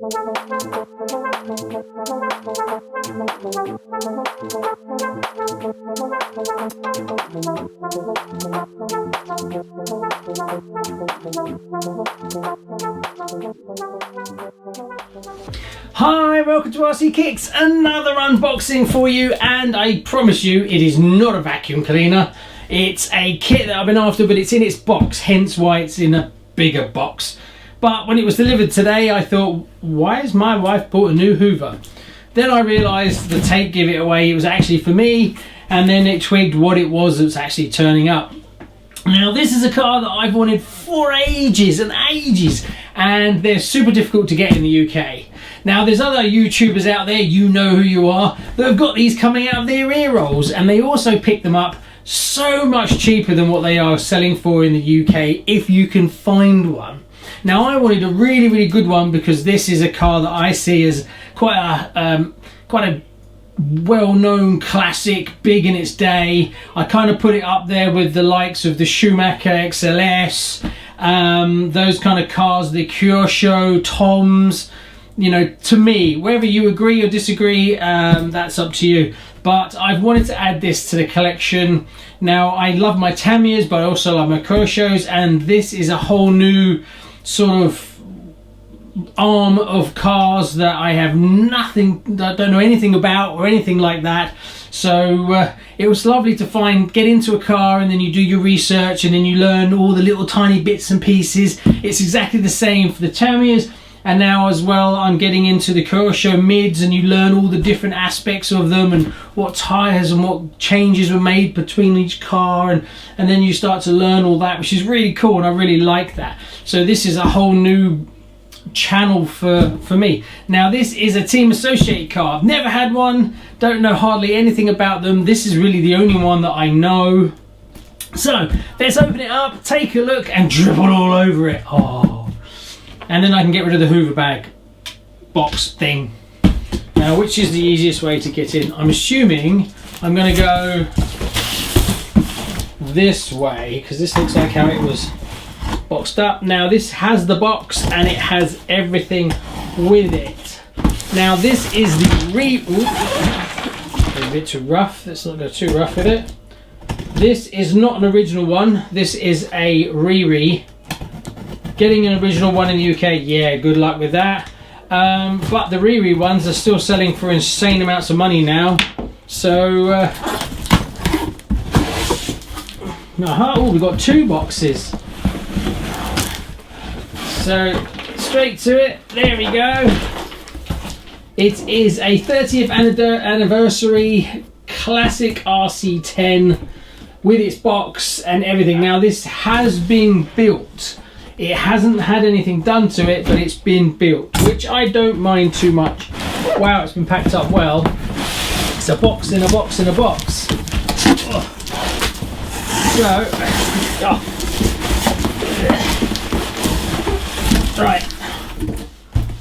Hi, welcome to RCKicks, another unboxing for you, and I promise you it is not a vacuum cleaner. It's a kit that I've been after, but it's in its box, hence why it's in a bigger box. But when it was delivered today, I thought, why has my wife bought a new Hoover? Then I realised the tape gave it away, it was actually for me, and then it twigged what it was that's actually turning up. Now this is a car that I've wanted for ages and ages, and they're super difficult to get in the UK. Now there's other YouTubers out there, you know who you are, that have got these coming out of their ear rolls, and they also pick them up so much cheaper than what they are selling for in the UK if you can find one. Now I wanted a really good one because this is a car that I see as quite a well-known classic, big in its day. I kind of put it up there with the likes of the Schumacher XLS, those kind of cars, the Kyosho, Toms. You know, to me, whether you agree or disagree, that's up to you. But I've wanted to add this to the collection. Now, I love my Tamiyas, but I also love my Kyoshos, and this is a whole new sort of arm of cars that I have that I don't know anything about or anything like that. So it was lovely to get into a car, and then you do your research, and then you learn all the little tiny bits and pieces. It's exactly the same for the Tamiyas. And now as well, I'm getting into the Kyosho mids, and you learn all the different aspects of them and what tyres and what changes were made between each car, and then you start to learn all that, which is really cool, and I really like that. So this is a whole new channel for me. Now this is a Team Associated car. I've never had one, don't know hardly anything about them. This is really the only one that I know. So let's open it up, take a look, and dribble all over it. Oh. And then I can get rid of the Hoover bag box thing. Now, which is the easiest way to get in? I'm assuming I'm going to go this way, because this looks like how it was boxed up. Now, this has the box, and it has everything with it. Now, this is the a bit too rough. Let's not go too rough with it. This is not an original one. This is a RERE. Getting an original one in the UK, yeah, good luck with that. But the RERE ones are still selling for insane amounts of money now. So, oh, we've got two boxes. So, straight to it, there we go. It is a 30th anniversary classic RC10 with its box and everything. Now, this has been built. It hasn't had anything done to it, but it's been built, which I don't mind too much. Wow, it's been packed up well. It's a box in a box in a box. So, right.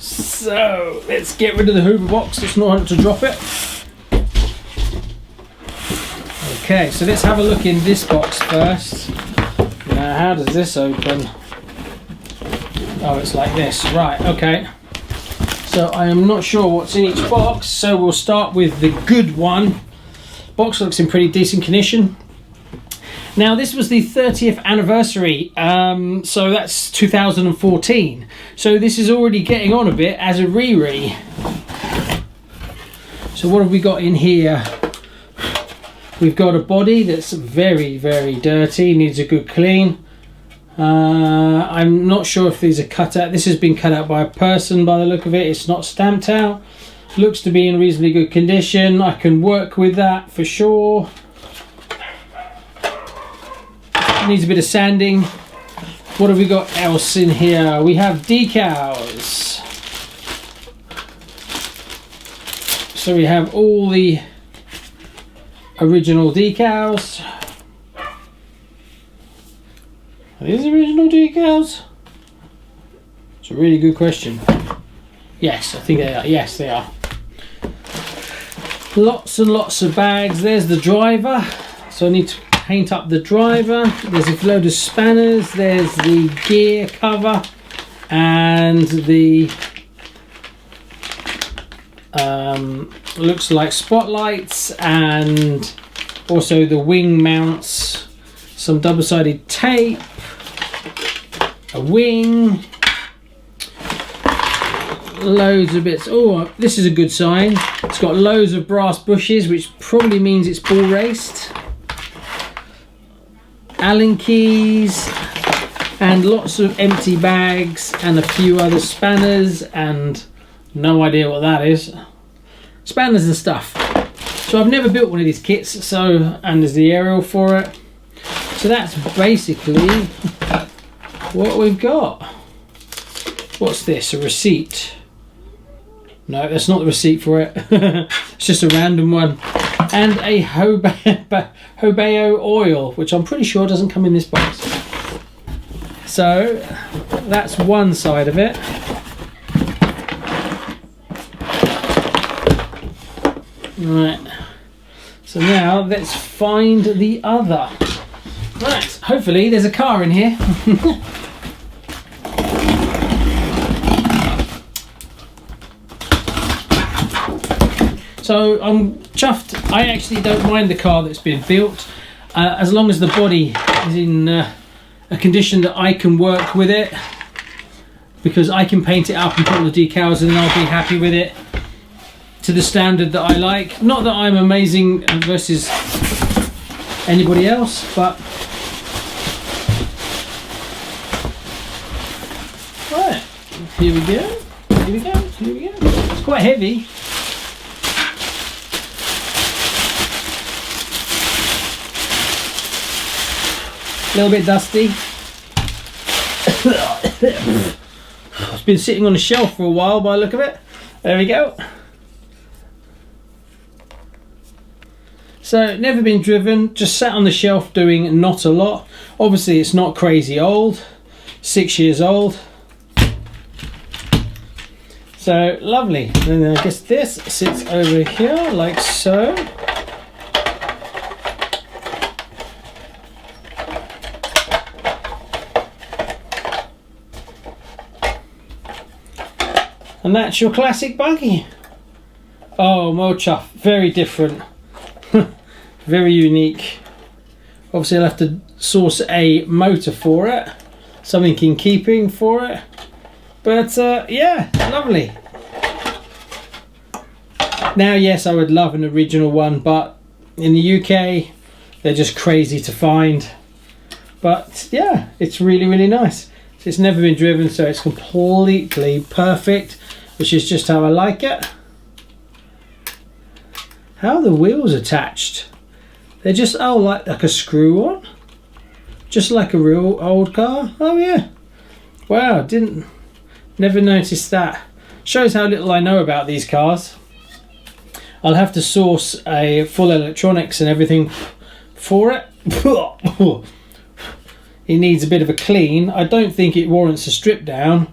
So, let's get rid of the Hoover box. Let's not have to drop it. Okay, so let's have a look in this box first. Now, how does this open? Oh, it's like this, right, okay. So I am not sure what's in each box, so we'll start with the good one. Box looks in pretty decent condition. Now this was the 30th anniversary, so that's 2014. So this is already getting on a bit as a RERE. So what have we got in here? We've got a body that's very dirty, needs a good clean. I'm not sure if these are cut out. This has been cut out by a person by the look of it. It's not stamped out. Looks to be in reasonably good condition. I can work with that for sure. Needs a bit of sanding. What have we got else in here? We have decals. So we have all the original decals. Are these original decals? It's a really good question. Yes, I think they are. Yes, they are. Lots and lots of bags. There's the driver. So I need to paint up the driver. There's a load of spanners. There's the gear cover and the looks like spotlights, and also the wing mounts, some double-sided tape, a wing, loads of bits. Oh, this is a good sign. It's got loads of brass bushes, which probably means it's ball raced. Allen keys, and lots of empty bags, and a few other spanners, and no idea what that is. Spanners and stuff. So I've never built one of these kits, so, and there's the aerial for it. So that's basically what we've got. What's this? A receipt? No, that's not the receipt for it. It's just a random one. And a Hobeo oil, which I'm pretty sure doesn't come in this box. So that's one side of it. Right. So now let's find the other. Right. Hopefully there's a car in here. So I'm chuffed. I actually don't mind the car that's been built, as long as the body is in a condition that I can work with it, because I can paint it up and put all the decals and I'll be happy with it to the standard that I like. Not that I'm amazing versus anybody else, but right, here we go, here we go, here we go. It's quite heavy. A little bit dusty. It's been sitting on the shelf for a while by the look of it. There we go. So never been driven, just sat on the shelf doing not a lot. Obviously it's not crazy old, 6 years old. So lovely. And then I guess this sits over here like so. And that's your classic buggy. Oh, Mocha, very different. Very unique. Obviously I'll have to source a motor for it. Something in keeping for it. But yeah, lovely. Now yes, I would love an original one, but in the UK they're just crazy to find. But yeah, it's really, really nice. It's never been driven, so it's completely perfect, which is just how I like it. How are the wheels attached? They're just, oh, like a screw on? Just like a real old car? Oh yeah. Wow, never noticed that. Shows how little I know about these cars. I'll have to source a full electronics and everything for it. It needs a bit of a clean. I don't think it warrants a strip down,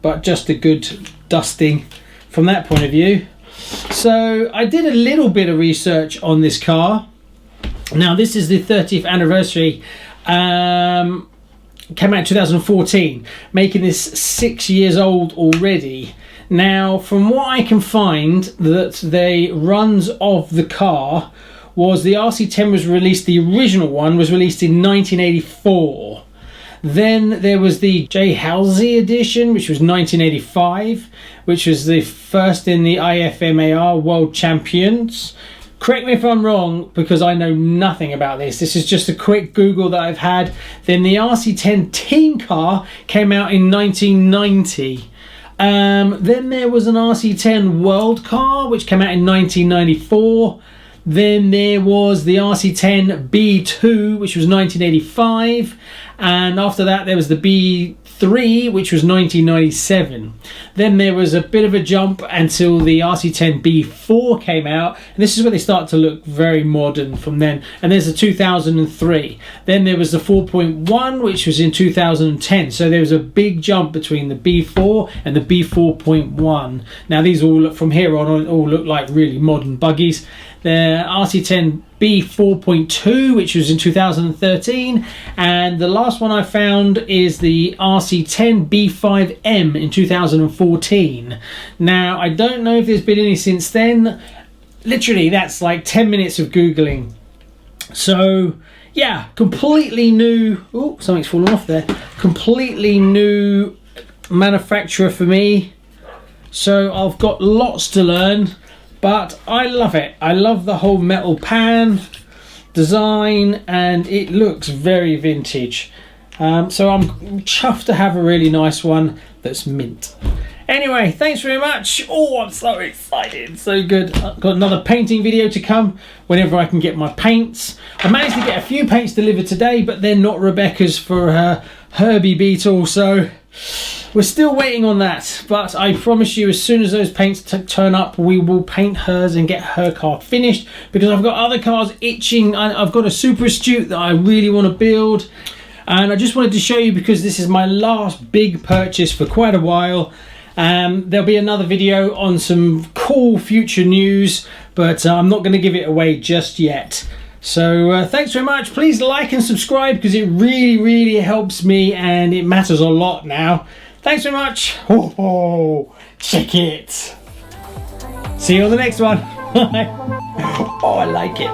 but just a good dusting from that point of view. So I did a little bit of research on this car. Now this is the 30th anniversary. Came out in 2014, making this 6 years old already. Now from what I can find, that the runs of the car was the RC10 was released, the original one was released in 1984. Then there was the J. Halsey edition, which was 1985, which was the first in the IFMAR World Champions. Correct me if I'm wrong, because I know nothing about this. This is just a quick Google that I've had. Then the RC10 team car came out in 1990. Then there was an RC10 World car, which came out in 1994. Then there was the RC10 B2, which was 1985. And after that, there was the B3, which was 1997. Then there was a bit of a jump until the RC10 B4 came out. And this is where they start to look very modern from then. And there's the 2003. Then there was the 4.1, which was in 2010. So there was a big jump between the B4 and the B4.1. Now these all look, from here on, all look like really modern buggies. The RC10 B4.2, which was in 2013, and the last one I found is the RC10 B5M in 2014. Now, I don't know if there's been any since then. Literally, that's like 10 minutes of Googling. So, yeah, completely new. Oh, something's fallen off there. Completely new manufacturer for me. So, I've got lots to learn, but I love it. I love the whole metal pan design, and it looks very vintage. So, I'm chuffed to have a really nice one that's mint. Anyway, thanks very much. Oh, I'm so excited. So good. I've got another painting video to come whenever I can get my paints. I managed to get a few paints delivered today, but they're not Rebecca's for her Herbie Beetle, so we're still waiting on that. But I promise you, as soon as those paints turn up, we will paint hers and get her car finished, because I've got other cars itching. I've got a Super Astute that I really want to build, and I just wanted to show you because this is my last big purchase for quite a while. There'll be another video on some cool future news, but I'm not going to give it away just yet. So thanks very much. Please like and subscribe, because it really helps me and it matters a lot now. Thanks very much. Oh, check it. See you on the next one. Oh, I like it.